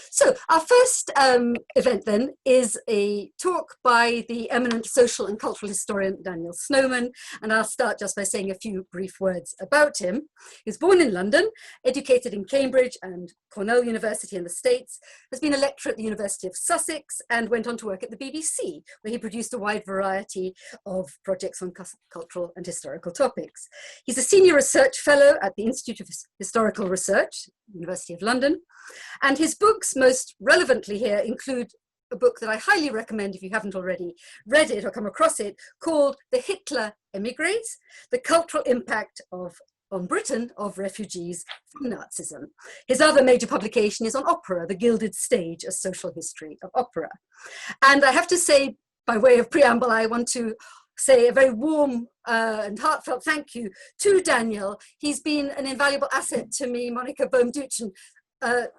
So our first event then is a talk by the eminent social and cultural historian Daniel Snowman, and I'll start just by saying a few brief words about him. He was born in London, educated in Cambridge and Cornell University in the States, has been a lecturer at the University of Sussex, and went on to work at the BBC, where he produced a wide variety of projects on cultural and historical topics. He's a senior research fellow at the Institute of Historical Research, University of London, and his books most relevantly here include a book that I highly recommend if you haven't already read it or come across it, called The Hitler Emigrés, The Cultural Impact on Britain of Refugees from Nazism. His other major publication is on opera, The Gilded Stage, A Social History of Opera. And I have to say, by way of preamble, I want to say a very warm and heartfelt thank you to Daniel. He's been an invaluable asset to me, Monica Bohm-Duchin,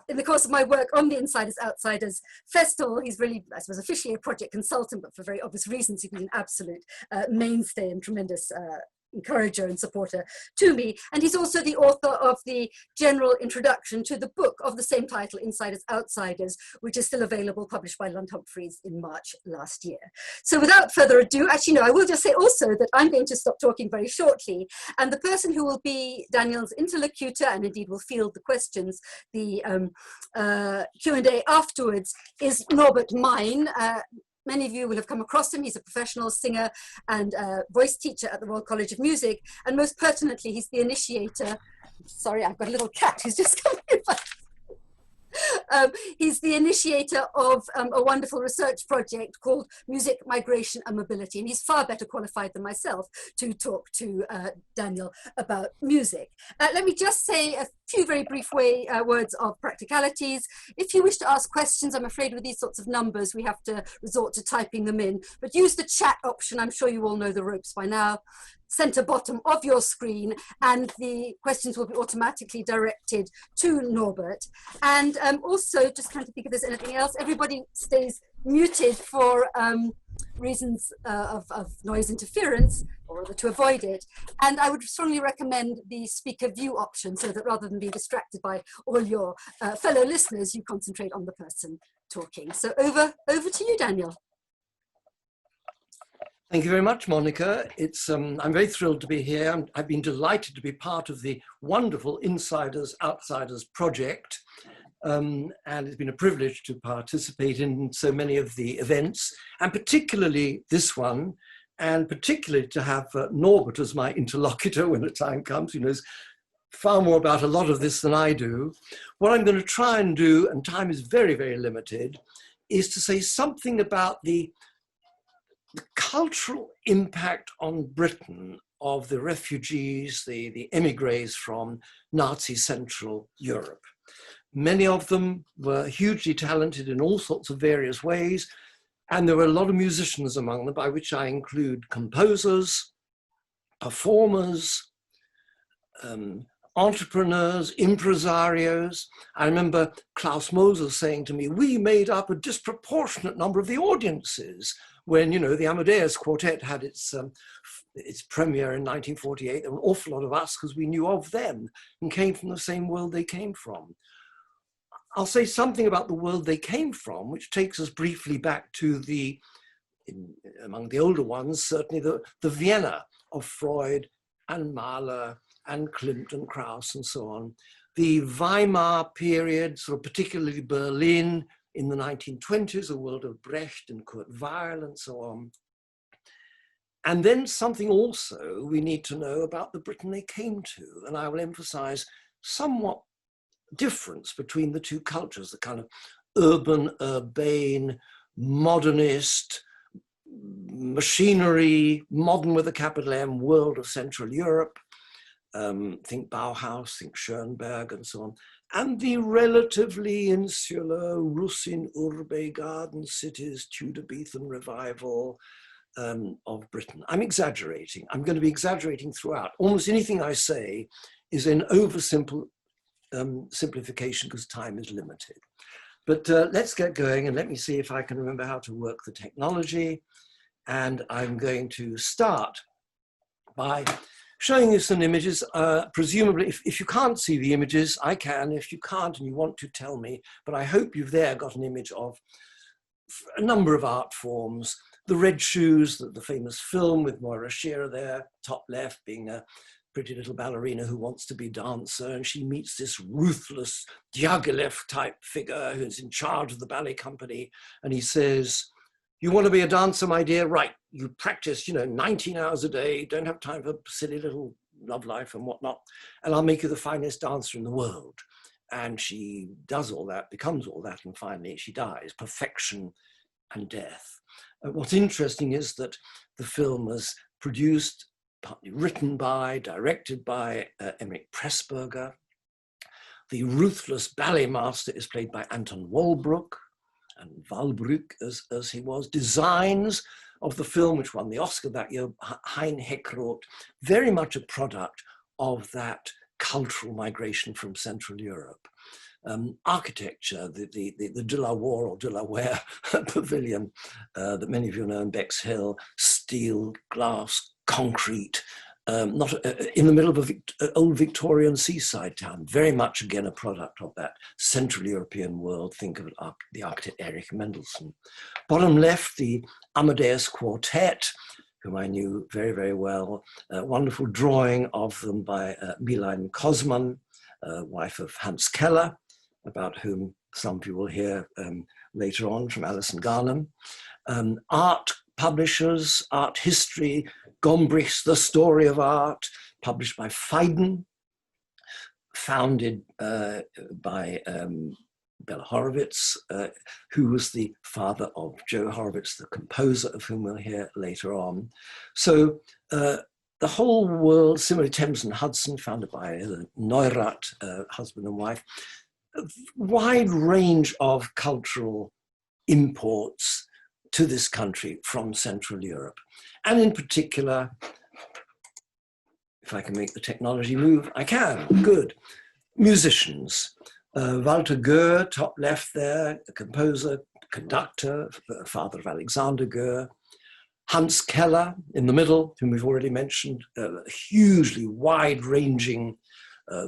in the course of my work on the Insiders Outsiders Festival. He's really, I suppose, officially a project consultant, but for very obvious reasons, he's been an absolute mainstay and tremendous encourager and supporter to me. And he's also the author of the general introduction to the book of the same title, Insiders Outsiders, which is still available, published by Lund Humphreys in March last year. So without further ado, actually no, I will just say also that I'm going to stop talking very shortly, and the person who will be Daniel's interlocutor and indeed will field the questions, the Q&A afterwards, is Norbert Mein. Many of you will have come across him. He's a professional singer and voice teacher at the Royal College of Music. And most pertinently, he's the initiator. Sorry, I've got a little cat who's just come in. He's the initiator of a wonderful research project called Music, Migration and Mobility. And he's far better qualified than myself to talk to Daniel about music. Let me just say a few very brief words of practicalities. If you wish to ask questions, I'm afraid with these sorts of numbers, we have to resort to typing them in, but use the chat option. I'm sure you all know the ropes by now. Center bottom of your screen, and the questions will be automatically directed to Norbert. And also, just trying to think if there's anything else, everybody stays muted for reasons of noise interference, or rather to avoid it. And I would strongly recommend the speaker view option, so that rather than being distracted by all your fellow listeners, you concentrate on the person talking. So over to you, Daniel. Thank you very much, Monica. I'm very thrilled to be here. I've been delighted to be part of the wonderful Insiders Outsiders project. And it's been a privilege to participate in so many of the events, and particularly this one, and particularly to have Norbert as my interlocutor when the time comes. He knows far more about a lot of this than I do. What I'm going to try and do, and time is very, very limited, is to say something about the cultural impact on Britain of the refugees, the émigrés from Nazi Central Europe. Many of them were hugely talented in all sorts of various ways, and there were a lot of musicians among them, by which I include composers, performers, entrepreneurs, impresarios. I remember Klaus Moser saying to me, we made up a disproportionate number of the audiences when, you know, the Amadeus Quartet had its premiere in 1948. There were an awful lot of us because we knew of them and came from the same world they came from. I'll say something about the world they came from, which takes us briefly back to among the older ones, certainly the Vienna of Freud and Mahler and Klimt and Claus and so on. The Weimar period, sort of particularly Berlin in the 1920s, a world of Brecht and Kurt Weill and so on. And then something also we need to know about the Britain they came to, and I will emphasize somewhat difference between the two cultures, the kind of urban, urbane, modernist, machinery, modern with a capital M, world of Central Europe. Think Bauhaus, think Schoenberg and so on. And the relatively insular Russin Urbe garden cities, Tudor-Beaton revival of Britain. I'm exaggerating. I'm going to be exaggerating throughout. Almost anything I say is an simplification because time is limited. But let's get going, and let me see if I can remember how to work the technology. And I'm going to start by showing you some images. Presumably, if you can't see the images, I can. If you can't and you want to, tell me. But I hope you've there got an image of a number of art forms. The Red Shoes, the famous film with Moira Shearer there, top left, being a pretty little ballerina who wants to be dancer, and she meets this ruthless Diaghilev type figure who's in charge of the ballet company, and he says, "You want to be a dancer, my dear? Right, you practice, 19 hours a day, don't have time for silly little love life and whatnot, and I'll make you the finest dancer in the world." And she does all that, becomes all that, and finally she dies. Perfection and death. What's interesting is that the film was produced, partly written by, directed by Emmerich Pressburger. The ruthless ballet master is played by Anton Walbrook, and Walbrook as he was. Designs of the film, which won the Oscar that year, Hein Heckroth, very much a product of that cultural migration from Central Europe. Architecture, the De La War or De La Ware pavilion that many of you know in Bexhill, steel, glass, concrete, not in the middle of an old Victorian seaside town, very much again a product of that Central European world. Think of it, the architect Erich Mendelssohn. Bottom left, the Amadeus Quartet, whom I knew very, very well. Wonderful drawing of them by Milan Kosman, wife of Hans Keller, about whom some of you will hear later on from Alison Garnham. Art publishers, art history, Gombrich's The Story of Art, published by Phaidon, founded by Bela Horowitz, who was the father of Joe Horowitz, the composer of whom we'll hear later on. So the whole world, similarly Thames and Hudson, founded by Neurath, husband and wife, a wide range of cultural imports to this country from Central Europe. And in particular, if I can make the technology move, I can, good. Musicians. Walter Goer, top left there, a composer, conductor, father of Alexander Goer. Hans Keller in the middle, whom we've already mentioned, a hugely wide-ranging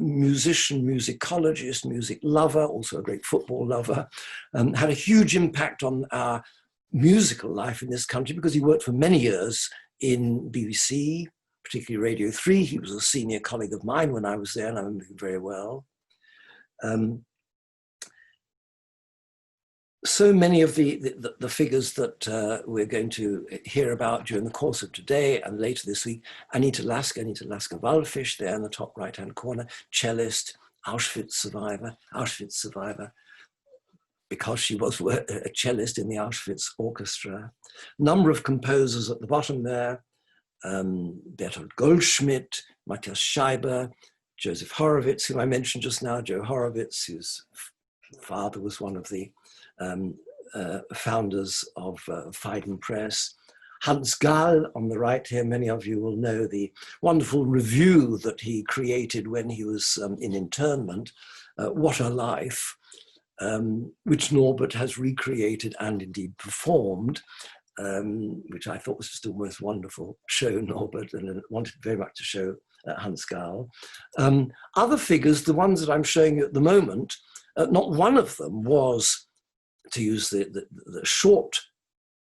musician, musicologist, music lover, also a great football lover, had a huge impact on our musical life in this country because he worked for many years in BBC, particularly Radio 3. He was a senior colleague of mine when I was there, and I remember him very well. So many of the figures that we're going to hear about during the course of today and later this week, Anita Lasker Wallfisch there in the top right-hand corner, cellist, Auschwitz survivor, because she was a cellist in the Auschwitz Orchestra. Number of composers at the bottom there, Bertolt Goldschmidt, Matthias Scheiber, Joseph Horowitz, whom I mentioned just now, Joe Horowitz, whose father was one of the founders of Phaidon Press. Hans Gall on the right here, many of you will know the wonderful review that he created when he was in internment, What a Life, which Norbert has recreated and indeed performed, which I thought was just a most wonderful show, Norbert, and I wanted very much to show Hans Gall. Other figures, the ones that I'm showing you at the moment, not one of them was, to use the short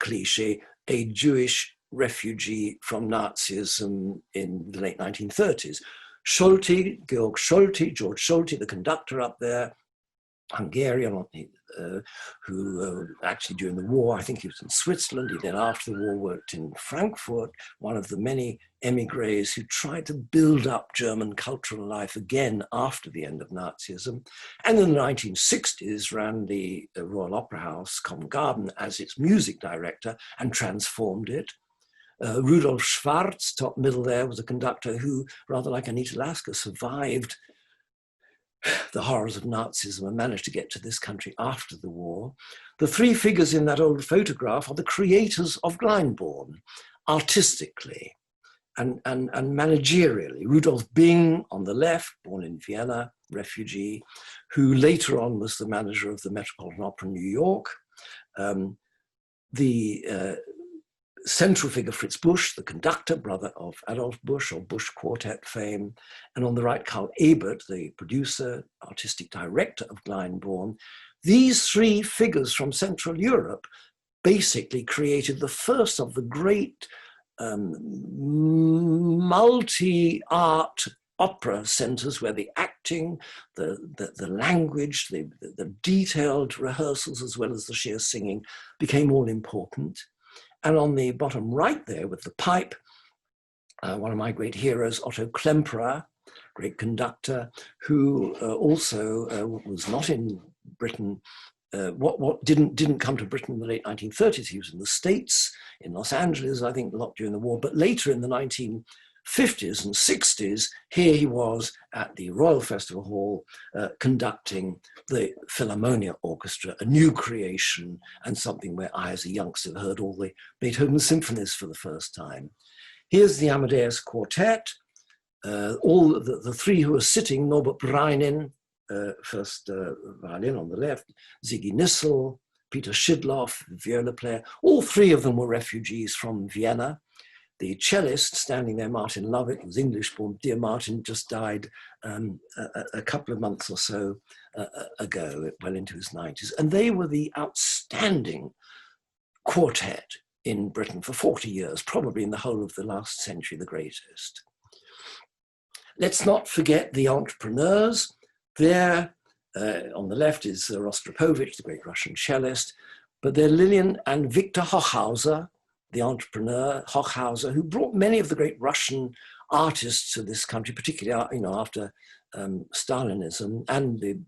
cliche, a Jewish refugee from Nazism in the late 1930s. Solti, Georg Solti, the conductor up there, Hungarian, who actually during the war, I think he was in Switzerland, he then after the war worked in Frankfurt, one of the many émigrés who tried to build up German cultural life again after the end of Nazism. And in the 1960s ran the Royal Opera House, Covent Garden, as its music director and transformed it. Rudolf Schwarz, top middle there, was a conductor who, rather like Anita Lasker, survived the horrors of Nazism and managed to get to this country after the war. The three figures in that old photograph are the creators of Glyndebourne, artistically and managerially. Rudolf Bing on the left, born in Vienna, refugee, who later on was the manager of the Metropolitan Opera in New York. The central figure Fritz Bush, the conductor, brother of Adolf Busch, or Bush Quartet fame, and on the right, Karl Ebert, the producer, artistic director of Vaughan. These three figures from Central Europe basically created the first of the great multi-art opera centers where the acting, the language, the detailed rehearsals, as well as the sheer singing, became all important. And on the bottom right there with the pipe, one of my great heroes, Otto Klemperer, great conductor, who also was not in Britain, didn't come to Britain in the late 1930s. He was in the States, in Los Angeles, I think, a lot during the war, but later in the 1950s and 60s, here he was at the Royal Festival Hall conducting the Philharmonic Orchestra, a new creation and something where I, as a youngster, heard all the Beethoven symphonies for the first time. Here's the Amadeus Quartet, all the three who are sitting, Norbert Breinin, first violin on the left, Ziggy Nissel, Peter Schidloff, viola player. All three of them were refugees from Vienna. The cellist standing there, Martin Lovett, was English-born. Dear Martin just died a couple of months or so ago, well into his 90s. And they were the outstanding quartet in Britain for 40 years, probably in the whole of the last century, the greatest. Let's not forget the entrepreneurs. There, on the left is Rostropovich, the great Russian cellist, but they're Lilian and Victor Hochhauser, the entrepreneur, Hochhauser, who brought many of the great Russian artists to this country, particularly after Stalinism, and the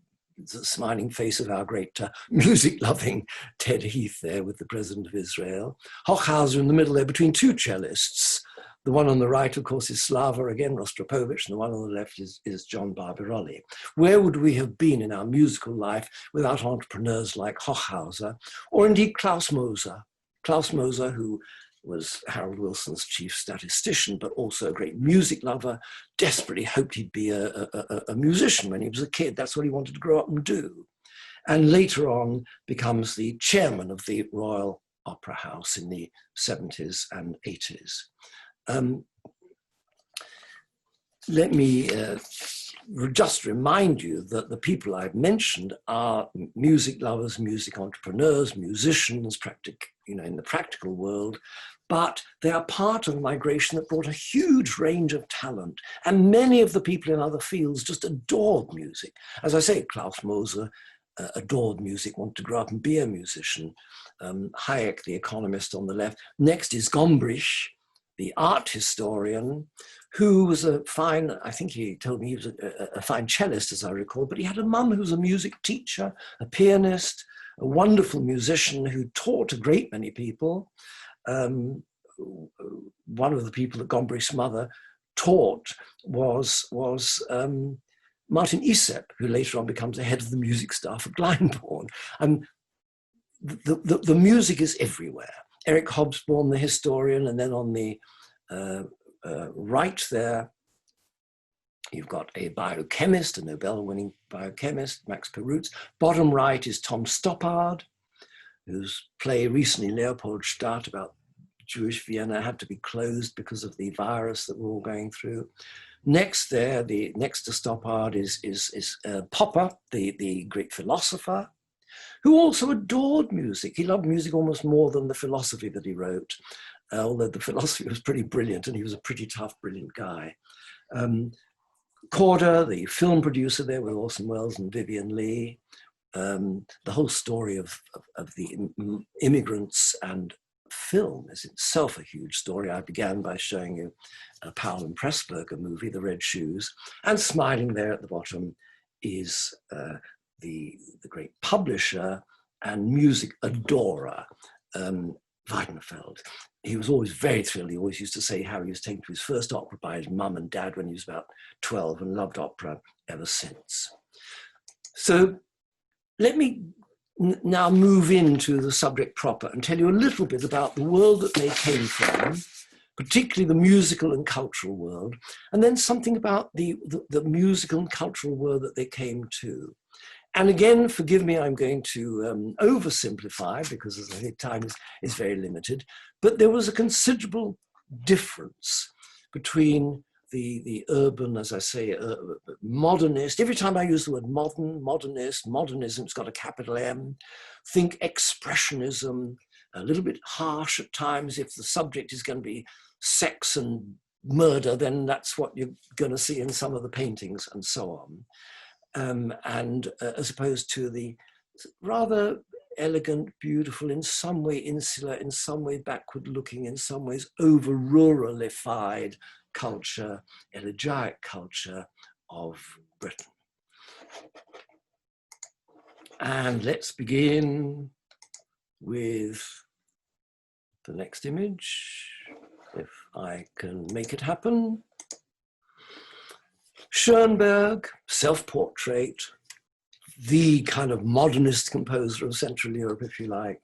smiling face of our great music-loving Ted Heath there with the President of Israel. Hochhauser in the middle there between two cellists. The one on the right, of course, is Slava, again, Rostropovich, and the one on the left is John Barbirolli. Where would we have been in our musical life without entrepreneurs like Hochhauser, or indeed Klaus Moser? Klaus Moser, who was Harold Wilson's chief statistician, but also a great music lover, desperately hoped he'd be a musician when he was a kid. That's what he wanted to grow up and do. And later on becomes the chairman of the Royal Opera House in the 70s and 80s. Let me just remind you that the people I've mentioned are music lovers, music entrepreneurs, musicians, in the practical world, but they are part of a migration that brought a huge range of talent. And many of the people in other fields just adored music. As I say, Klaus Moser adored music, wanted to grow up and be a musician. Hayek, the economist on the left. Next is Gombrich, the art historian, who was a fine, I think he told me he was a fine cellist, as I recall, but he had a mum who was a music teacher, a pianist, a wonderful musician who taught a great many people. One of the people that Gombrich's mother taught was Martin Isep, who later on becomes the head of the music staff at Vaughan. And the music is everywhere. Eric Hobsbawm, the historian, and then on the right there, you've got a biochemist, a Nobel-winning biochemist, Max Perutz. Bottom right is Tom Stoppard, whose play recently, Leopoldstadt, about Jewish Vienna, had to be closed because of the virus that we're all going through. Next there, next to Stoppard is Popper, the great philosopher, who also adored music. He loved music almost more than the philosophy that he wrote, although the philosophy was pretty brilliant and he was a pretty tough, brilliant guy. Korda, the film producer there with Orson Welles and Vivian Leigh. The whole story of the immigrants and film is itself a huge story. I began by showing you a Powell and Pressburger movie, The Red Shoes, and smiling there at the bottom is the great publisher and music adorer, Weidenfeld. He was always very thrilled. He always used to say how he was taken to his first opera by his mum and dad when he was about 12 and loved opera ever since. So let me now move into the subject proper and tell you a little bit about the world that they came from, particularly the musical and cultural world, and then something about the musical and cultural world that they came to. And again, forgive me, I'm going to oversimplify because, as I say, time is very limited. But there was a considerable difference between the urban, as I say, modernist. Every time I use the word modern, modernist, modernism, it's got a capital M. Think expressionism, a little bit harsh at times. If the subject is going to be sex and murder, then that's what you're going to see in some of the paintings and so on. And as opposed to the rather elegant, beautiful, in some way insular, in some way backward looking, in some ways over-ruralified culture, elegiac culture of Britain. And let's begin with the next image, if I can make it happen. Schoenberg, self-portrait, the kind of modernist composer of Central Europe, if you like,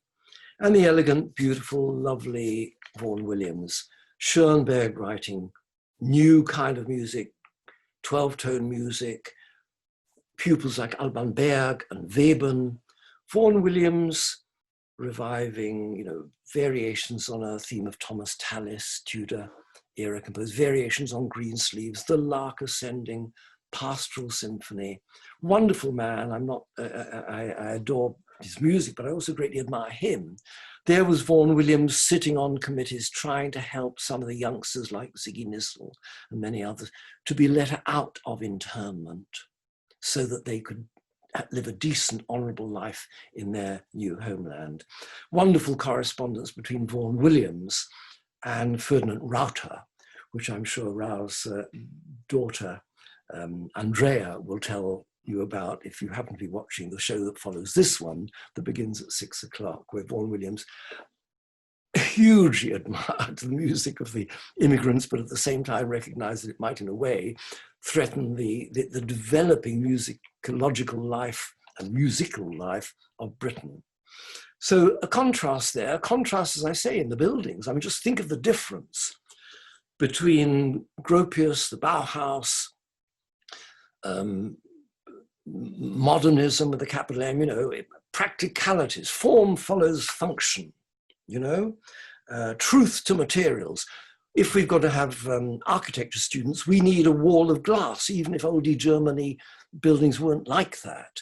and the elegant, beautiful, lovely Vaughan Williams. Schoenberg writing new kind of music, 12-tone music, pupils like Alban Berg and Webern. Vaughan Williams reviving, you know, variations on a theme of Thomas Tallis, Tudor era composed, variations on Greensleeves, The Lark Ascending, Pastoral Symphony. Wonderful man. I adore his music, but I also greatly admire him. There was Vaughan Williams sitting on committees trying to help some of the youngsters like Ziggy Nissel and many others to be let out of internment so that they could live a decent, honourable life in their new homeland. Wonderful correspondence between Vaughan Williams and Ferdinand Rauter, which I'm sure Raoul's daughter, Andrea, will tell you about if you happen to be watching the show that follows this one, that begins at 6 o'clock, where Vaughan Williams hugely admired the music of the immigrants, but at the same time recognized that it might, in a way, threaten the developing musicological life and musical life of Britain. So a contrast there, a contrast, as I say, in the buildings. I mean, just think of the difference between Gropius, the Bauhaus, modernism with a capital M, you know, practicalities, form follows function, you know, truth to materials. If we've got to have architecture students, we need a wall of glass, even if old Germany buildings weren't like that.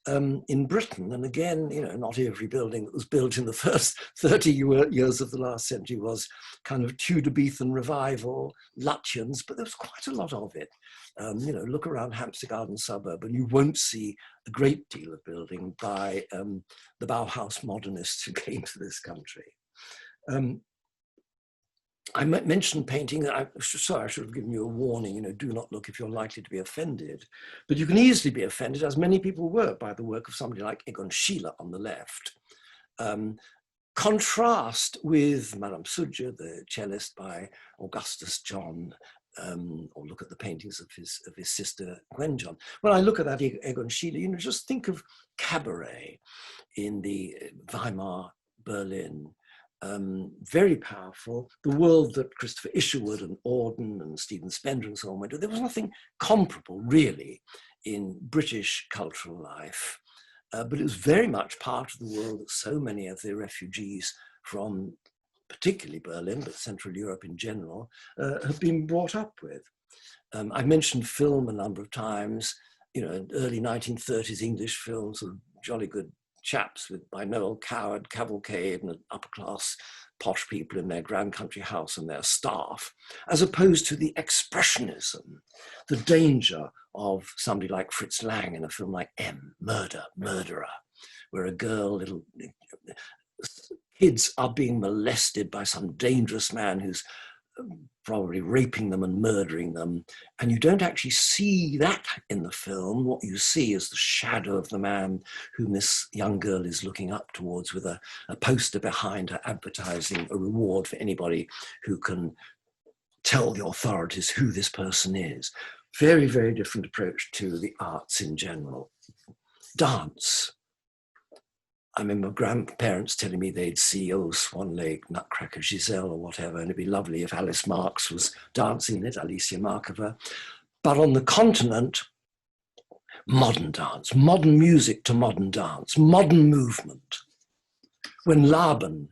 In Britain, and again, you know, not every building that was built in the first 30 years of the last century was kind of Tudor-Beathan revival, Lutyens, but there was quite a lot of it. You know, look around Hampstead Garden suburb and you won't see a great deal of building by the Bauhaus modernists who came to this country. I mentioned painting. Sorry, I should have given you a warning, you know, do not look if you're likely to be offended. But you can easily be offended, as many people were, by the work of somebody like Egon Schiele on the left. Contrast with Madame Suja, the cellist by Augustus John, or look at the paintings of his sister Gwen John. When I look at that Egon Schiele, you know, just think of cabaret in the Weimar, Berlin. Very powerful. The world that Christopher Isherwood and Auden and Stephen Spender and so on went to, there was nothing comparable really in British cultural life, but it was very much part of the world that so many of the refugees from particularly Berlin, but Central Europe in general, have been brought up with. I mentioned film a number of times, you know, early 1930s English films, sort of jolly good chaps by Noel Coward, Cavalcade, and upper class posh people in their grand country house and their staff, as opposed to the expressionism, the danger of somebody like Fritz Lang in a film like M, Murderer, where a girl, kids are being molested by some dangerous man who's probably raping them and murdering them. And you don't actually see that in the film. What you see is the shadow of the man whom this young girl is looking up towards, with a poster behind her advertising a reward for anybody who can tell the authorities who this person is. Very, very different approach to the arts in general. Dance. I remember grandparents telling me they'd see, oh, Swan Lake, Nutcracker, Giselle or whatever, and it'd be lovely if Alice Marks was dancing in it, Alicia Markova. But on the continent, modern dance, modern music to modern dance, modern movement. When Laban,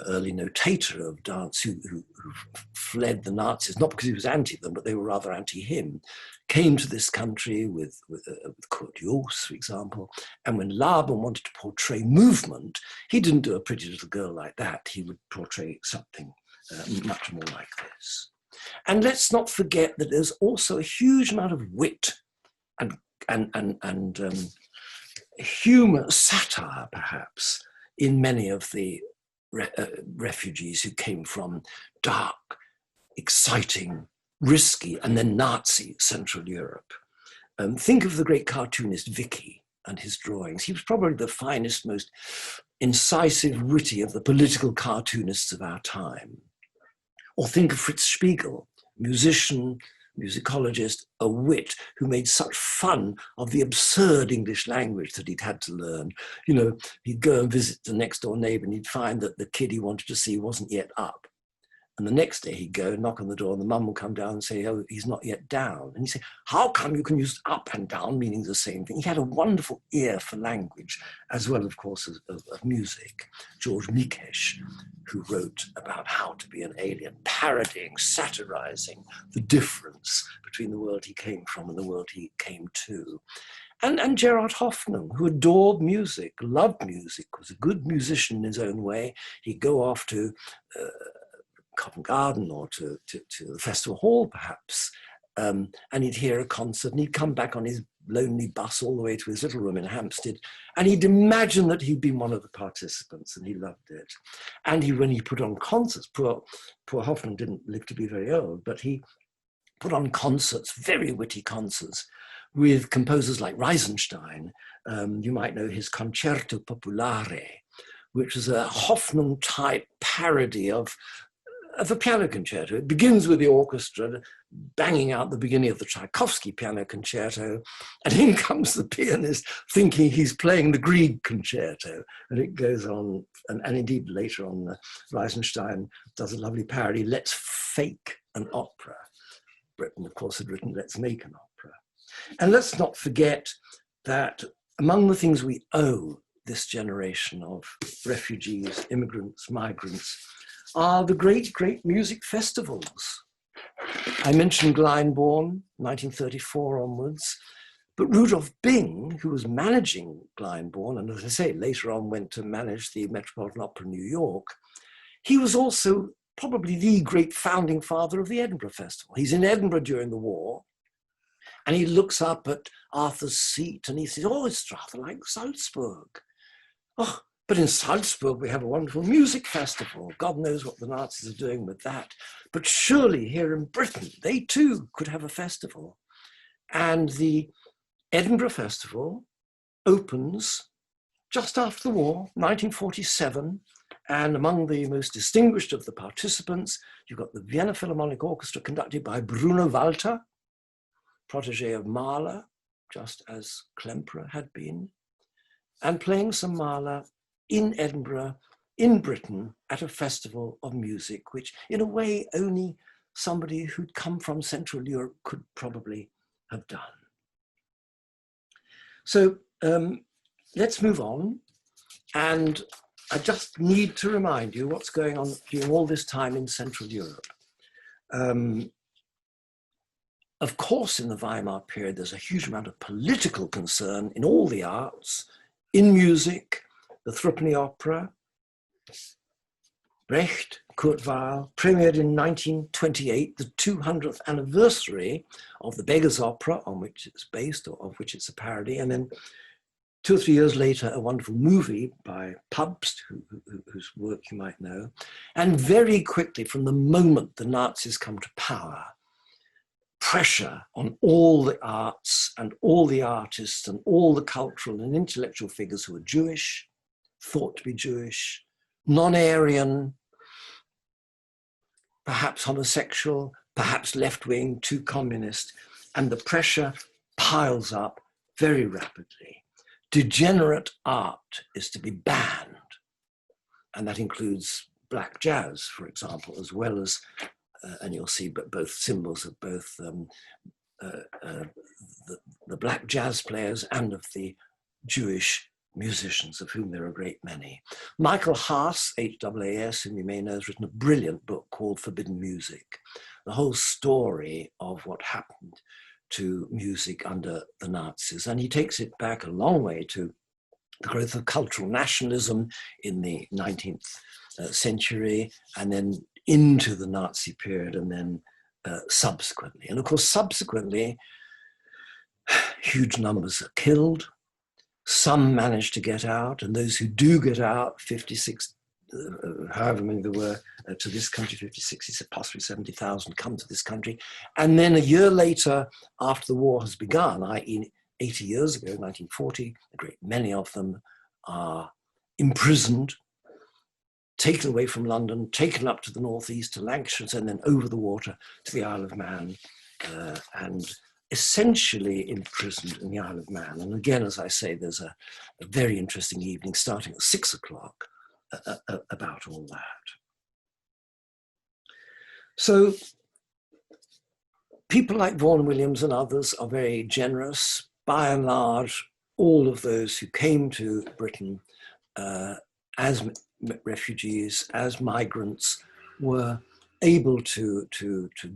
early notator of dance, who fled the Nazis, not because he was anti them, but they were rather anti him, came to this country with Kurt Jooss, for example. And when Laban wanted to portray movement, he didn't do a pretty little girl like that. He would portray something much more like this. And let's not forget that there's also a huge amount of wit and humor, satire, perhaps, in many of the refugees who came from dark, exciting, risky, and then Nazi Central Europe. Think of the great cartoonist Vicky and his drawings. He was probably the finest, most incisive, witty of the political cartoonists of our time. Or think of Fritz Spiegel, musician, musicologist, a wit who made such fun of the absurd English language that he'd had to learn. You know, he'd go and visit the next door neighbor and he'd find that the kid he wanted to see wasn't yet up. And the next day he'd go and knock on the door and the mum would come down and say, oh, he's not yet down. And he'd say, how come you can use up and down meaning the same thing? He had a wonderful ear for language, as well, of course, of music. Georg Mikesh, who wrote about how to be an alien, parodying, satirizing the difference between the world he came from and the world he came to. And Gerard Hoffmann, who adored music, loved music, was a good musician in his own way. He'd go off to Covent Garden or to the Festival Hall, perhaps, and he'd hear a concert and he'd come back on his lonely bus all the way to his little room in Hampstead, and he'd imagine that he'd been one of the participants, and he loved it. And when he put on concerts, poor Hoffmann didn't live to be very old, but he put on concerts, very witty concerts, with composers like Reisenstein. You might know his Concerto Popolare, which is a Hoffmann-type parody of a piano concerto. It begins with the orchestra banging out the beginning of the Tchaikovsky piano concerto, and in comes the pianist thinking he's playing the Grieg concerto, and it goes on, and indeed later on Reisenstein does a lovely parody, Let's Fake an Opera. Britain, of course, had written Let's Make an Opera. And let's not forget that among the things we owe this generation of refugees, immigrants, migrants, are the great, great music festivals. I mentioned Glyndebourne, 1934 onwards, but Rudolf Bing, who was managing Glyndebourne, and as I say, later on went to manage the Metropolitan Opera in New York, he was also probably the great founding father of the Edinburgh Festival. He's in Edinburgh during the war, and he looks up at Arthur's Seat and he says, oh, it's rather like Salzburg. Oh, but in Salzburg, we have a wonderful music festival. God knows what the Nazis are doing with that. But surely here in Britain, they too could have a festival. And the Edinburgh Festival opens just after the war, 1947. And among the most distinguished of the participants, you've got the Vienna Philharmonic Orchestra conducted by Bruno Walter, protege of Mahler, just as Klemperer had been, and playing some Mahler in Edinburgh, in Britain, at a festival of music, which in a way only somebody who'd come from Central Europe could probably have done. So let's move on. And I just need to remind you what's going on during all this time in Central Europe. Of course, in the Weimar period, there's a huge amount of political concern in all the arts, in music, the Threepenny Opera, Brecht, Kurt Weill, premiered in 1928, the 200th anniversary of the Beggars' Opera, on which it's based, or of which it's a parody, and then 2 or 3 years later, a wonderful movie by Pabst, whose work you might know. And very quickly, from the moment the Nazis come to power, pressure on all the arts and all the artists and all the cultural and intellectual figures who are Jewish, thought to be Jewish, non-Aryan, perhaps homosexual, perhaps left-wing, too communist, and the pressure piles up very rapidly. Degenerate art is to be banned, and that includes black jazz, for example, as well as, and you'll see both symbols of both the black jazz players and of the Jewish musicians, of whom there are a great many. Michael Haas, H-A-A-S, whom you may know, has written a brilliant book called Forbidden Music, the whole story of what happened to music under the Nazis. And he takes it back a long way to the growth of cultural nationalism in the 19th century, and then into the Nazi period, and then subsequently. And of course, subsequently, huge numbers are killed. Some manage to get out, and those who do get out, 56, however many there were to this country, 50, 60, possibly 70,000 come to this country. And then a year later, after the war has begun, i.e. 80 years ago, 1940, a great many of them are imprisoned, taken away from London, taken up to the northeast, to Lancashire, and then over the water to the Isle of Man, and essentially imprisoned in the Isle of Man. And again, as I say, there's a very interesting evening starting at 6 o'clock about all that. So people like Vaughan Williams and others are very generous. By and large, all of those who came to Britain as refugees, as migrants, were able to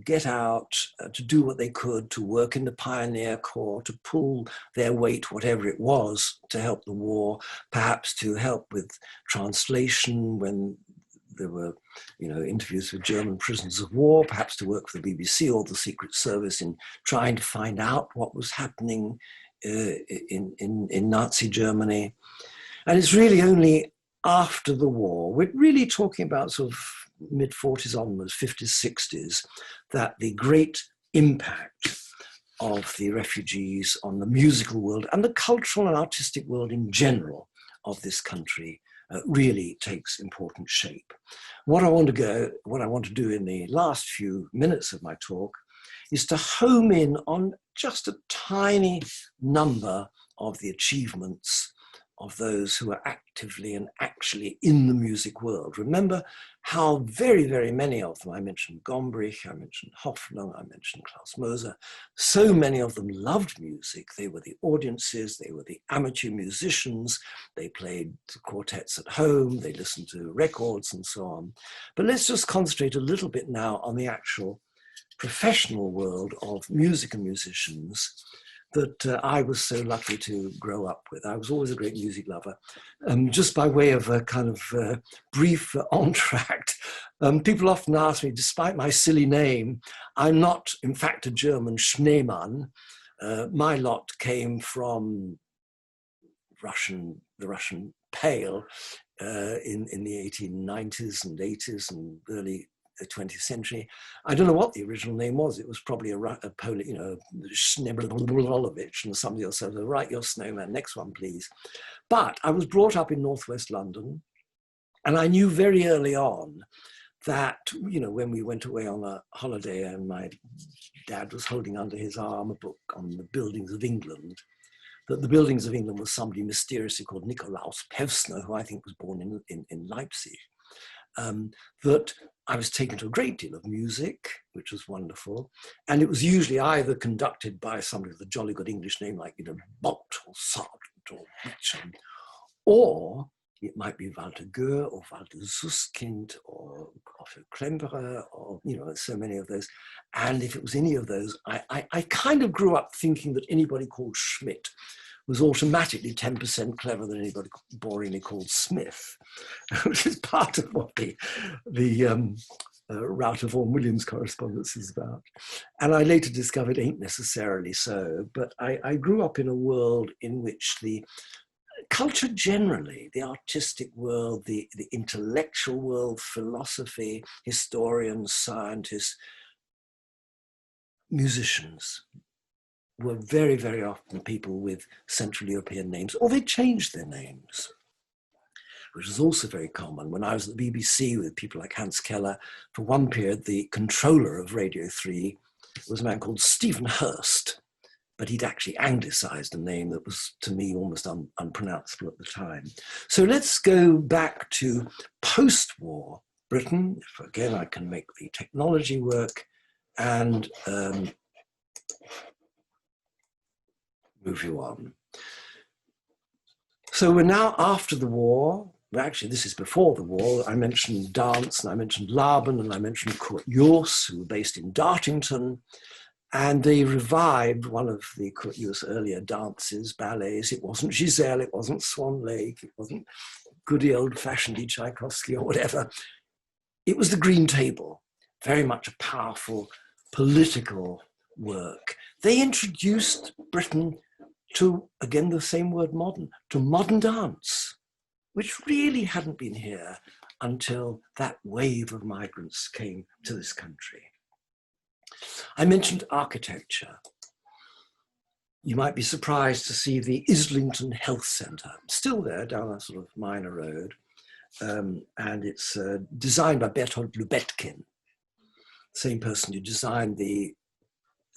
get out, to do what they could, to work in the Pioneer Corps, to pull their weight, whatever it was, to help the war, perhaps to help with translation when there were, interviews with German prisoners of war, perhaps to work for the BBC or the Secret Service in trying to find out what was happening in Nazi Germany. And it's really only after the war, we're really talking about sort of mid-40s onwards, 50s, 60s, that the great impact of the refugees on the musical world and the cultural and artistic world in general of this country really takes important shape. What I want to do in the last few minutes of my talk is to home in on just a tiny number of the achievements of those who are actively and actually in the music world. Remember how very, very many of them, I mentioned Gombrich, I mentioned Hoffnung, I mentioned Klaus Moser, so many of them loved music. They were the audiences, they were the amateur musicians, they played quartets at home, they listened to records and so on. But let's just concentrate a little bit now on the actual professional world of music and musicians that I was so lucky to grow up with. I was always a great music lover. Just by way of a kind of brief entr'acte, people often ask me, despite my silly name, I'm not, in fact, a German Schneemann. My lot came from the Russian Pale in the 1890s and 80s and early 20th century. I don't know what the original name was. It was probably a Polish, Sneblolovich, and somebody else said, "Write your Snowman, next one, please." But I was brought up in northwest London, and I knew very early on that, when we went away on a holiday and my dad was holding under his arm a book on the buildings of England, that the buildings of England was somebody mysteriously called Nikolaus Pevsner, who I think was born in Leipzig. That I was taken to a great deal of music, which was wonderful. And it was usually either conducted by somebody with a jolly good English name like, Bolt or Sargent or Richard, or it might be Walter Goer or Walter Susskind or Otto Klemperer or, so many of those. And if it was any of those, I kind of grew up thinking that anybody called Schmidt was automatically 10% cleverer than anybody boringly called Smith, which is part of what the Rauter Vaughan Williams correspondence is about. And I later discovered it ain't necessarily so, but I grew up in a world in which the culture generally, the artistic world, the intellectual world, philosophy, historians, scientists, musicians, were very, very often people with Central European names, or they changed their names, which was also very common. When I was at the BBC with people like Hans Keller, for one period, the controller of Radio 3 was a man called Stephen Hurst, but he'd actually anglicized a name that was, to me, almost unpronounceable at the time. So let's go back to post-war Britain, if again I can make the technology work, and move you on. So we're now after the war. Well, actually, this is before the war. I mentioned dance, and I mentioned Laban, and I mentioned Kurt Jooss, who were based in Dartington. And they revived one of the Kurt Jooss earlier dances, ballets. It wasn't Giselle, it wasn't Swan Lake, it wasn't goody old-fashioned Tchaikovsky or whatever. It was the Green Table, very much a powerful political work. They introduced Britain to, again, the same word modern, to modern dance, which really hadn't been here until that wave of migrants came to this country. I mentioned architecture. You might be surprised to see the Islington Health Centre, still there down a sort of minor road, and it's designed by Bertolt Lubetkin, same person who designed the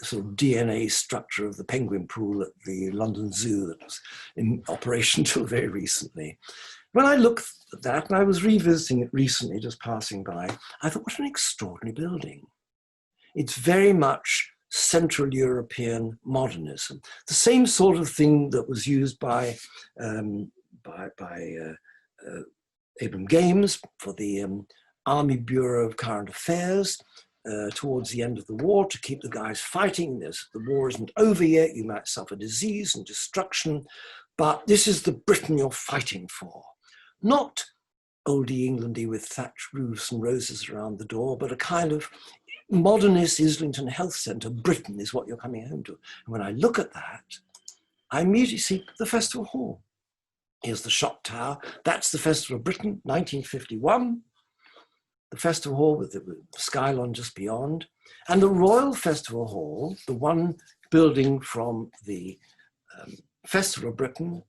sort of DNA structure of the penguin pool at the London Zoo that was in operation till very recently. When I looked at that, and I was revisiting it recently, just passing by, I thought, what an extraordinary building. It's very much Central European modernism, the same sort of thing that was used by Abram Games for the Army Bureau of Current Affairs towards the end of the war, to keep the guys fighting. The war isn't over yet, you might suffer disease and destruction, but this is the Britain you're fighting for. Not oldie Englandy with thatched roofs and roses around the door, but a kind of modernist Islington Health Centre. Britain is what you're coming home to. And when I look at that, I immediately see the Festival Hall. Here's the Shot Tower. That's the Festival of Britain, 1951. The Festival Hall with the Skylon just beyond. And the Royal Festival Hall, the one building from the Festival of Britain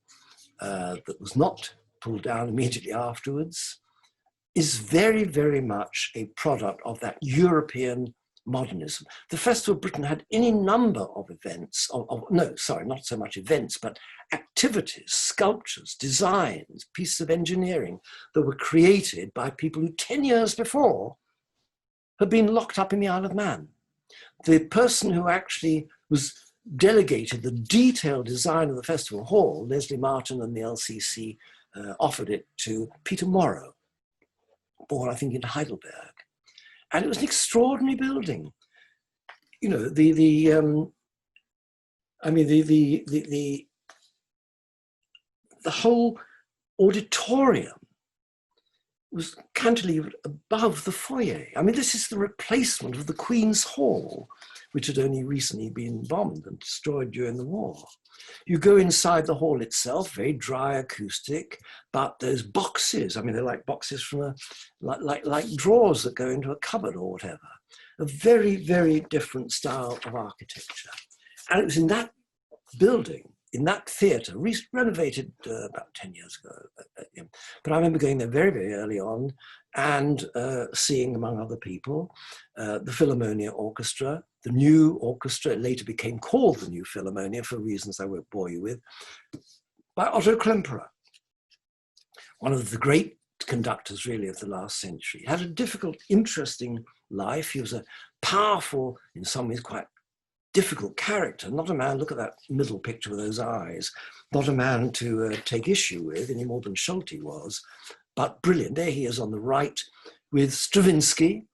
that was not pulled down immediately afterwards, is very, very much a product of that European modernism. The Festival of Britain had any number of events, no, sorry, not so much events, but activities, sculptures, designs, pieces of engineering that were created by people who 10 years before had been locked up in the Isle of Man. The person who actually was delegated the detailed design of the Festival Hall, Leslie Martin and the LCC, offered it to Peter Morrow, born, I think, in Heidelberg. And it was an extraordinary building. You know, the whole auditorium was cantilevered above the foyer. I mean, this is the replacement of the Queen's Hall, which had only recently been bombed and destroyed during the war. You go inside the hall itself, very dry acoustic, but those boxes, I mean, they're like boxes from like drawers that go into a cupboard or whatever. A very, very different style of architecture. And it was in that building, in that theatre, renovated about 10 years ago. But I remember going there very, very early on and seeing, among other people, the Philharmonic Orchestra, the new orchestra. It later became called the New Philharmonic for reasons I won't bore you with, by Otto Klemperer, one of the great conductors really of the last century. He had a difficult, interesting life. He was a powerful, in some ways quite difficult character, not a man, look at that middle picture with those eyes, not a man to take issue with any more than Solti was, but brilliant. There he is on the right with Stravinsky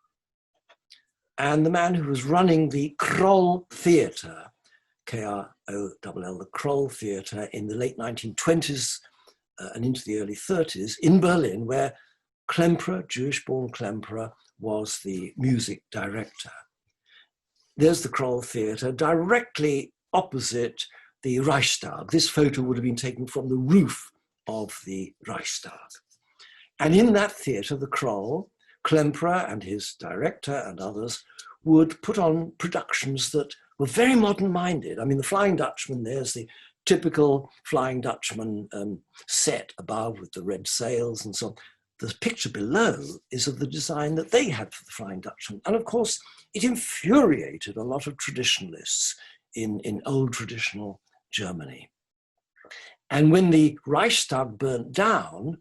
and the man who was running the Kroll Theatre, K-R-O-L-L, the Kroll Theatre in the late 1920s and into the early 30s in Berlin, where Klemperer, Jewish-born Klemperer, was the music director. There's the Kroll Theatre, directly opposite the Reichstag. This photo would have been taken from the roof of the Reichstag. And in that theatre, the Kroll, Klemperer and his director and others would put on productions that were very modern-minded. I mean, the Flying Dutchman, there's the typical Flying Dutchman set above with the red sails and so on. The picture below is of the design that they had for the Flying Dutchman. And of course, it infuriated a lot of traditionalists in old traditional Germany. And when the Reichstag burnt down,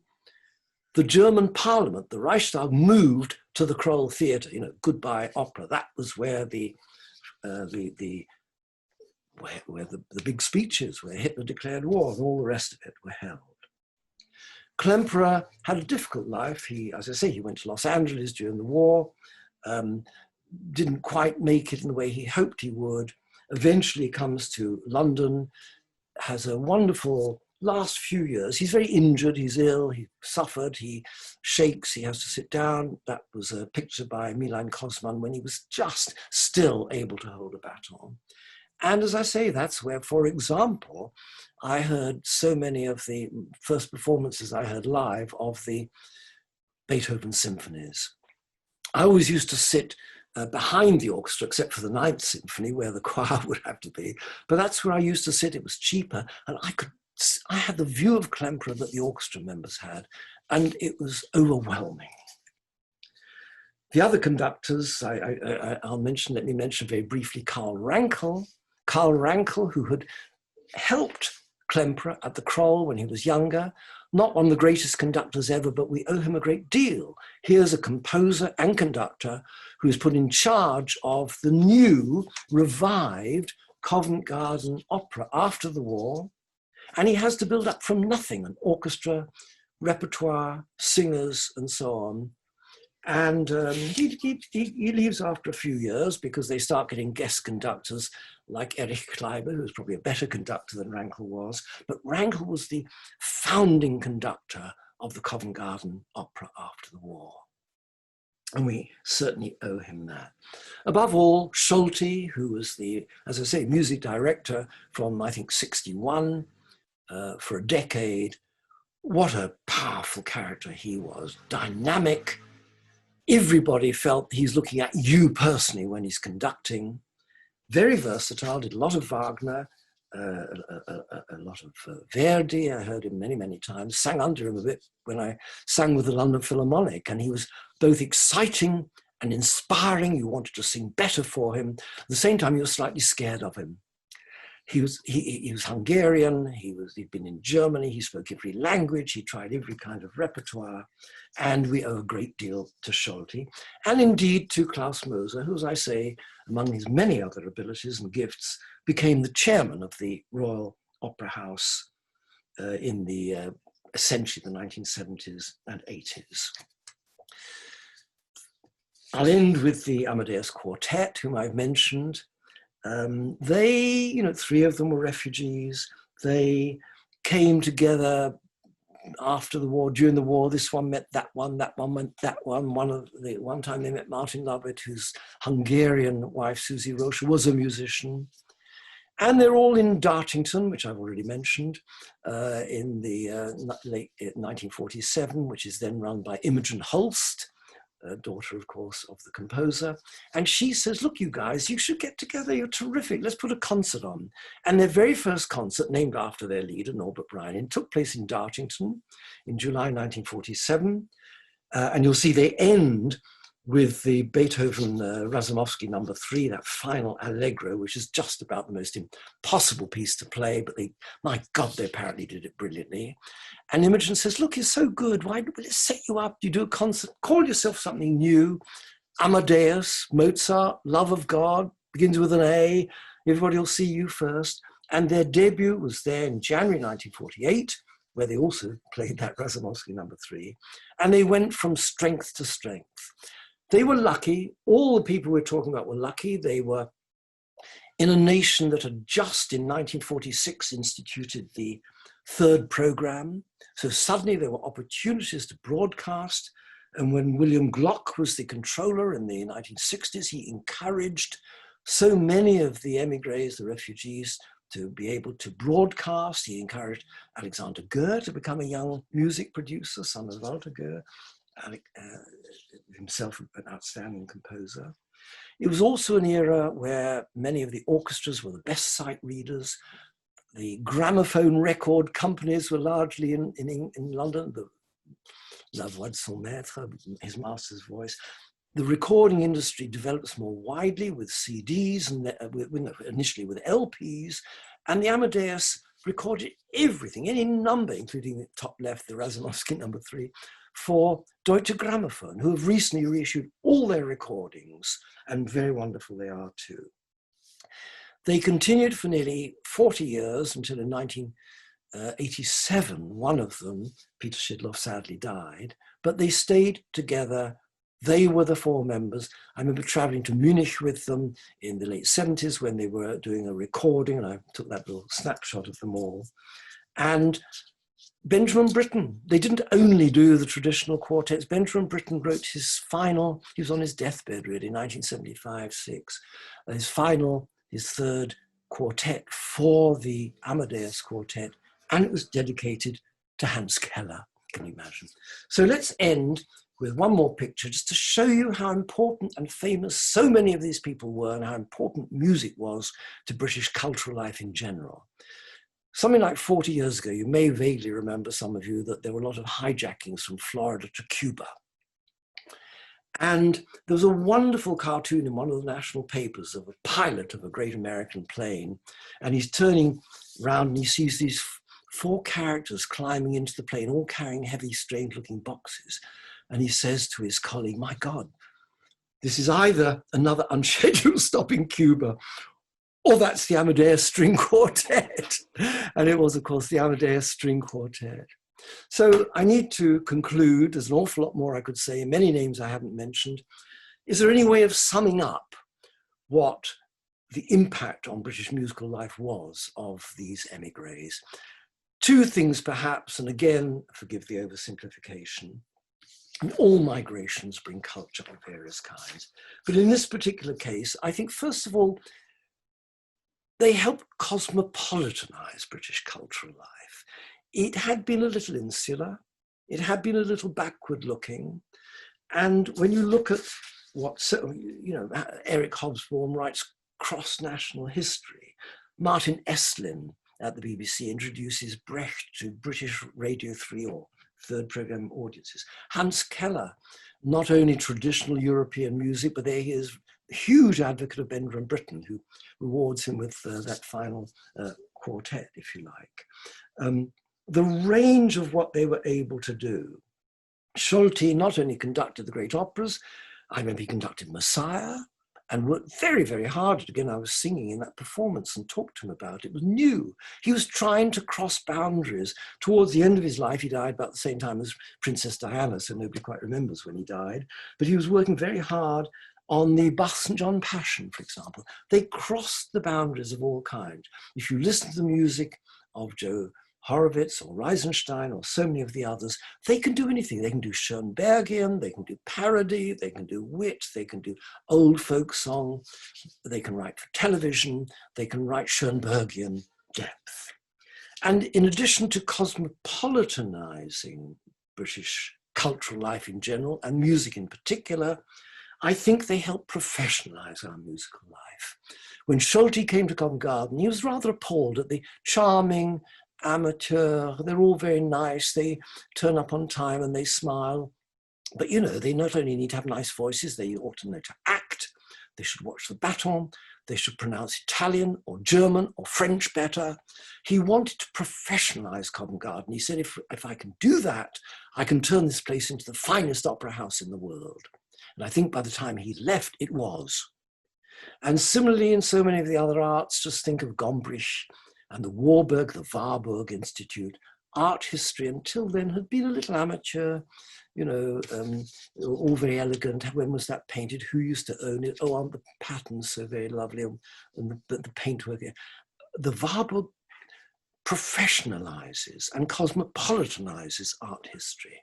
the German parliament, the Reichstag, moved to the Kroll Theatre, you know, goodbye opera. That was where the where the big speeches, where Hitler declared war and all the rest of it were held. Klemperer had a difficult life. He, as I say, he went to Los Angeles during the war, didn't quite make it in the way he hoped he would, eventually comes to London, has a wonderful last few years. He's very injured, he's ill, he suffered, he shakes, he has to sit down. That was a picture by Milan Kosman when he was just still able to hold a baton. And as I say, that's where, for example, I heard so many of the first performances I heard live of the Beethoven symphonies. I always used to sit behind the orchestra, except for the Ninth Symphony, where the choir would have to be. But that's where I used to sit. It was cheaper, and I had the view of Klemperer that the orchestra members had, and it was overwhelming. The other conductors, let me mention very briefly Karl Rankle. Karl Rankle, who had helped Klemperer at the Kroll when he was younger, not one of the greatest conductors ever, but we owe him a great deal. Here's a composer and conductor who is put in charge of the new, revived Covent Garden Opera after the war, and he has to build up from nothing, an orchestra, repertoire, singers, and so on. And he leaves after a few years because they start getting guest conductors like Erich Kleiber, who was probably a better conductor than Rankle was. But Rankle was the founding conductor of the Covent Garden Opera after the war. And we certainly owe him that. Above all, Solti, who was the, as I say, music director from, I think, 61 for a decade. What a powerful character he was, dynamic. Everybody felt he's looking at you personally when he's conducting. Very versatile, did a lot of Wagner, a lot of Verdi. I heard him many, many times, sang under him a bit when I sang with the London Philharmonic, and he was both exciting and inspiring. You wanted to sing better for him. At the same time, you were slightly scared of him. He was Hungarian, he'd been in Germany, he spoke every language, he tried every kind of repertoire, and we owe a great deal to Solti, and indeed to Klaus Moser, who, as I say, among his many other abilities and gifts, became the chairman of the Royal Opera House in the essentially the 1970s and 80s. I'll end with the Amadeus Quartet, whom I've mentioned. They, three of them were refugees. They came together after the war, during the war. This one met that one met that one. One time they met Martin Lovett, whose Hungarian wife, Susie Rocha, was a musician. And they're all in Dartington, which I've already mentioned, in the late 1947, which is then run by Imogen Holst, daughter, of course, of the composer. And she says, look, you guys, you should get together. You're terrific. Let's put a concert on. And their very first concert, named after their leader, Norbert Bryan, took place in Dartington in July 1947. And you'll see they end with the Beethoven Razumovsky No. 3, that final allegro, which is just about the most impossible piece to play, but my God, they apparently did it brilliantly. And Imogen says, look, you're so good. Why don't we set you up? You do a concert, call yourself something new. Amadeus, Mozart, Love of God, begins with an A. Everybody will see you first. And their debut was there in January 1948, where they also played that Razumovsky No. 3. And they went from strength to strength. They were lucky. All the people we're talking about were lucky. They were in a nation that had just in 1946 instituted the third program. So suddenly there were opportunities to broadcast. And when William Glock was the controller in the 1960s, he encouraged so many of the émigrés, the refugees, to be able to broadcast. He encouraged Alexander Goer to become a young music producer, son of Walter Goer. Himself an outstanding composer. It was also an era where many of the orchestras were the best sight readers. The gramophone record companies were largely in London, the La Voix de son Maître, his master's voice. The recording industry develops more widely with CDs and initially with LPs, and the Amadeus recorded everything, any number, including the top left, the Razumovsky No. 3, for Deutsche Grammophon, who have recently reissued all their recordings, and very wonderful they are too. They continued for nearly 40 years until in 1987, one of them, Peter Schidloff, sadly died, but they stayed together. They were the four members. I remember traveling to Munich with them in the late 70s when they were doing a recording, and I took that little snapshot of them all. And Benjamin Britten, they didn't only do the traditional quartets. Benjamin Britten wrote his final, he was on his deathbed really, 1975-6, his third quartet for the Amadeus Quartet, and it was dedicated to Hans Keller, can you imagine? So let's end with one more picture just to show you how important and famous so many of these people were and how important music was to British cultural life in general. Something like 40 years ago, you may vaguely remember, some of you, that there were a lot of hijackings from Florida to Cuba. And there was a wonderful cartoon in one of the national papers of a pilot of a great American plane, and he's turning around and he sees these four characters climbing into the plane, all carrying heavy, strange-looking boxes. And he says to his colleague, "My God, this is either another unscheduled stop in Cuba, or that's the Amadeus String Quartet." And it was, of course, the Amadeus String Quartet. So I need to conclude. There's an awful lot more I could say, many names I haven't mentioned. Is there any way of summing up what the impact on British musical life was of these émigrés? Two things perhaps, and again, forgive the oversimplification. All migrations bring culture of various kinds. But in this particular case, I think, first of all, they helped cosmopolitanize British cultural life. It had been a little insular. It had been a little backward looking. And when you look at what, Eric Hobsbawm writes cross-national history. Martin Estlin at the BBC introduces Brecht to British Radio 3 or third programme audiences. Hans Keller, not only traditional European music, but there he is, a huge advocate of Benjamin Britten, who rewards him with that final quartet, if you like. The range of what they were able to do. Solti not only conducted the great operas, I remember he conducted Messiah and worked very, very hard. Again, I was singing in that performance and talked to him about it. It was new. He was trying to cross boundaries. Towards the end of his life, he died about the same time as Princess Diana, so nobody quite remembers when he died. But he was working very hard on the Bach St. John Passion, for example. They crossed the boundaries of all kinds. If you listen to the music of Joe Horowitz or Reisenstein or so many of the others, they can do anything. They can do Schoenbergian, they can do parody, they can do wit, they can do old folk song, they can write for television, they can write Schoenbergian depth. And in addition to cosmopolitanizing British cultural life in general and music in particular, I think they helped professionalize our musical life. When Solti came to Covent Garden, he was rather appalled at the charming amateur. They're all very nice. They turn up on time and they smile. But they not only need to have nice voices, they ought to know to act. They should watch the baton. They should pronounce Italian or German or French better. He wanted to professionalize Covent Garden. He said, if I can do that, I can turn this place into the finest opera house in the world. And I think by the time he left, it was. And similarly, in so many of the other arts, just think of Gombrich and the Warburg, the Warburg Institute. Art history until then had been a little amateur, all very elegant. When was that painted? Who used to own it? Oh, aren't the patterns so very lovely? And the paintwork. The Warburg professionalizes and cosmopolitanizes art history.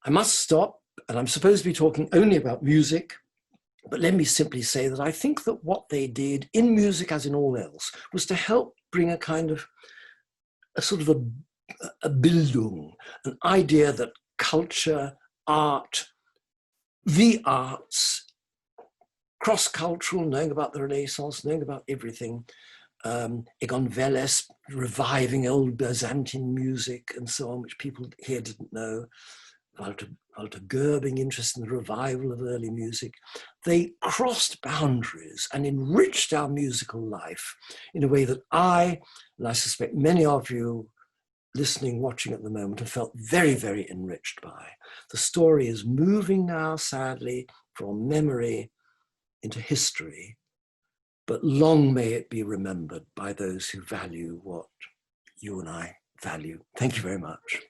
I must stop, and I'm supposed to be talking only about music, but let me simply say that I think that what they did in music, as in all else, was to help bring a kind of a sort of a Bildung, an idea that culture, art, the arts, cross-cultural, knowing about the Renaissance, knowing about everything, Egon Welles reviving old Byzantine music and so on, which people here didn't know, Walter Goebbing interested in the revival of early music. They crossed boundaries and enriched our musical life in a way that I, and I suspect many of you listening, watching at the moment, have felt very, very enriched by. The story is moving now, sadly, from memory into history. but long may it be remembered by those who value what you and I value. Thank you very much.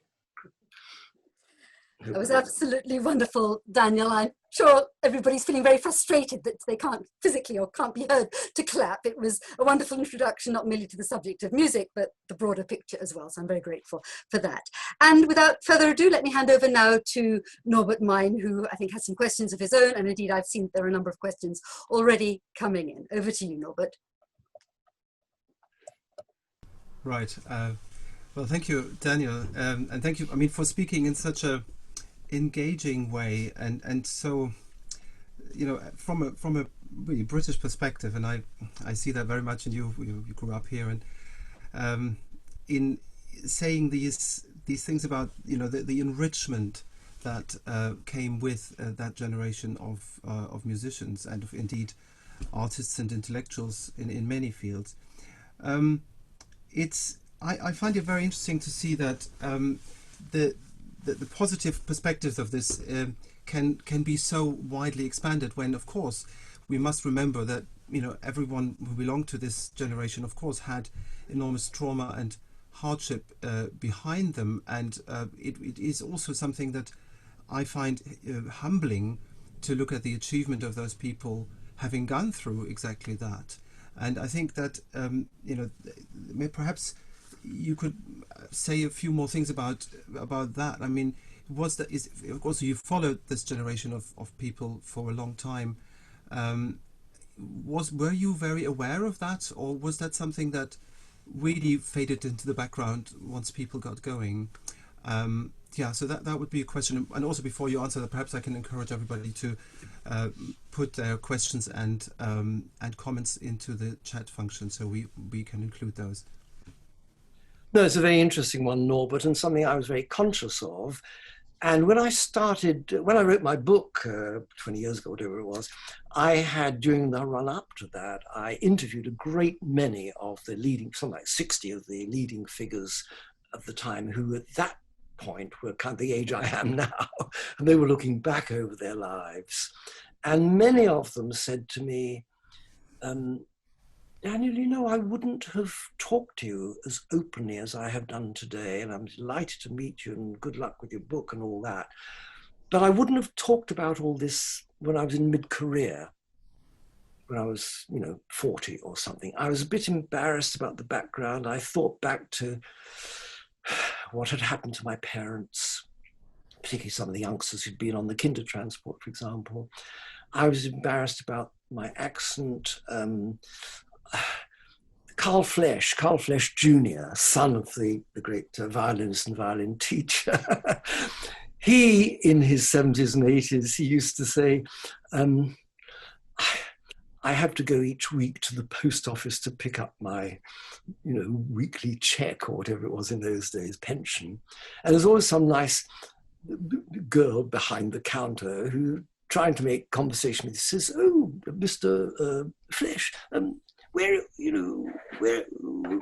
That was absolutely wonderful, Daniel. I'm sure everybody's feeling very frustrated that they can't physically or can't be heard to clap. It was a wonderful introduction, not merely to the subject of music, but the broader picture as well. So I'm very grateful for that. And without further ado, let me hand over now to Norbert Mein, who I think has some questions of his own. And indeed, I've seen there are a number of questions already coming in. Over to you, Norbert. Right. Well, thank you, Daniel. And thank you, I mean, for speaking in such a engaging way, and so, you know, from a really British perspective, and I see that very much in you. You grew up here, and in saying these things about, you know, the enrichment that came with that generation of musicians and of indeed artists and intellectuals in many fields. I find it very interesting to see that the positive perspectives of this can be so widely expanded, when of course we must remember that, you know, everyone who belonged to this generation of course had enormous trauma and hardship behind them, and it is also something that I find humbling to look at the achievement of those people having gone through exactly that. And I think that you know, perhaps you could say a few more things about that. I mean, of course you followed this generation of people for a long time. Were you very aware of that, or was that something that really faded into the background once people got going? Yeah, so that would be a question. And also, before you answer that, perhaps I can encourage everybody to put their questions and comments into the chat function, so we can include those. No, it's a very interesting one, Norbert, and something I was very conscious of. And when I wrote my book 20 years ago, whatever it was, I had, during the run up to that, I interviewed a great many of the leading, something like 60 of the leading figures of the time, who at that point were kind of the age I am now, and they were looking back over their lives. And many of them said to me, Daniel, you know, I wouldn't have talked to you as openly as I have done today, and I'm delighted to meet you, and good luck with your book and all that. But I wouldn't have talked about all this when I was in mid-career, when I was, you know, 40 or something. I was a bit embarrassed about the background. I thought back to what had happened to my parents, particularly some of the youngsters who'd been on the Kindertransport, for example. I was embarrassed about my accent. Carl Flesch Jr., son of the great violinist and violin teacher, he, in his 70s and 80s, he used to say, I have to go each week to the post office to pick up my, you know, weekly check or whatever it was in those days, pension. And there's always some nice girl behind the counter who, trying to make conversation with you, says, "Oh, Mr. Flesch, where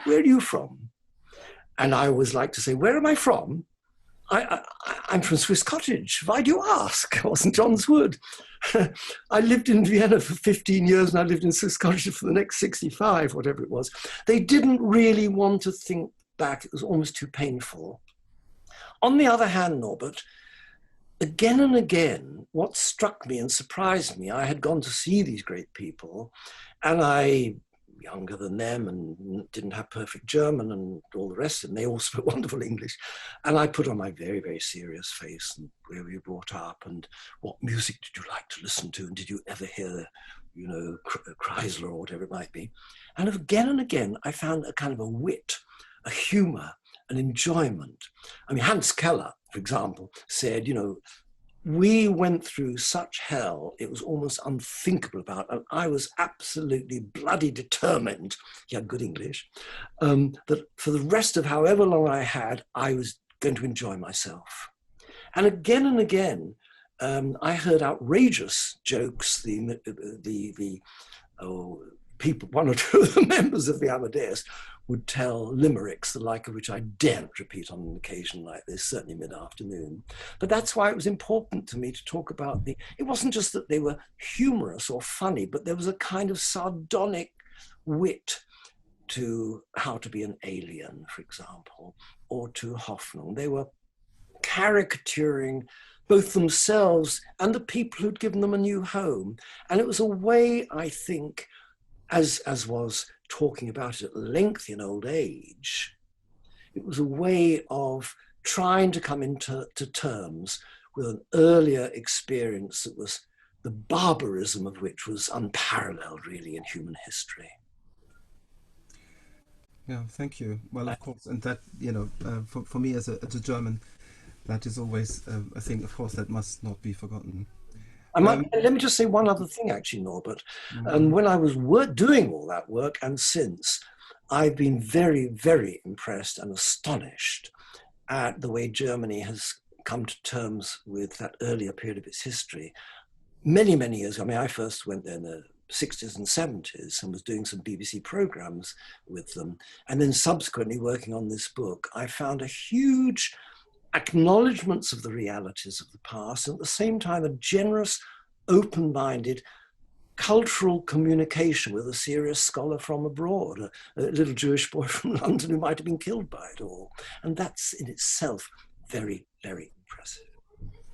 are you from?" And I always like to say, "Where am I from? I'm from Swiss Cottage. Why do you ask?" I wasn't John's Wood. I lived in Vienna for 15 years, and I lived in Swiss Cottage for the next 65, whatever it was. They didn't really want to think back. It was almost too painful. On the other hand, Norbert, again and again, what struck me and surprised me, I had gone to see these great people, and I, younger than them and didn't have perfect German and all the rest, and they all spoke wonderful English. And I put on my very, very serious face, and where were you brought up, and what music did you like to listen to, and did you ever hear, you know, Kreisler or whatever it might be. And again, I found a kind of a wit, a humor, an enjoyment. I mean, Hans Keller, for example, said, you know, we went through such hell, it was almost unthinkable about, and I was absolutely bloody determined, he had good English, that for the rest of however long I had, I was going to enjoy myself. And again, I heard outrageous jokes, people, one or two of the members of the Amadeus would tell limericks, the like of which I daren't repeat on an occasion like this, certainly mid-afternoon. But that's why it was important to me to talk about it wasn't just that they were humorous or funny, but there was a kind of sardonic wit to How to Be an Alien, for example, or to Hoffnung. They were caricaturing both themselves and the people who'd given them a new home. And it was a way, I think, as was talking about it at length in old age, it was a way of trying to come into terms with an earlier experience that was the barbarism of which was unparalleled really in human history. Yeah, thank you. Well, of course, and that, you know, for me as a German, that is always a thing, of course, that must not be forgotten. Let me just say one other thing, actually, Norbert. When I was doing all that work, and since, I've been very, very impressed and astonished at the way Germany has come to terms with that earlier period of its history. Many, many years ago, I mean, I first went there in the 60s and 70s and was doing some BBC programs with them. And then subsequently working on this book, I found a huge acknowledgements of the realities of the past, and at the same time, a generous, open-minded cultural communication with a serious scholar from abroad, a little Jewish boy from London who might have been killed by it all. And that's in itself very, very impressive.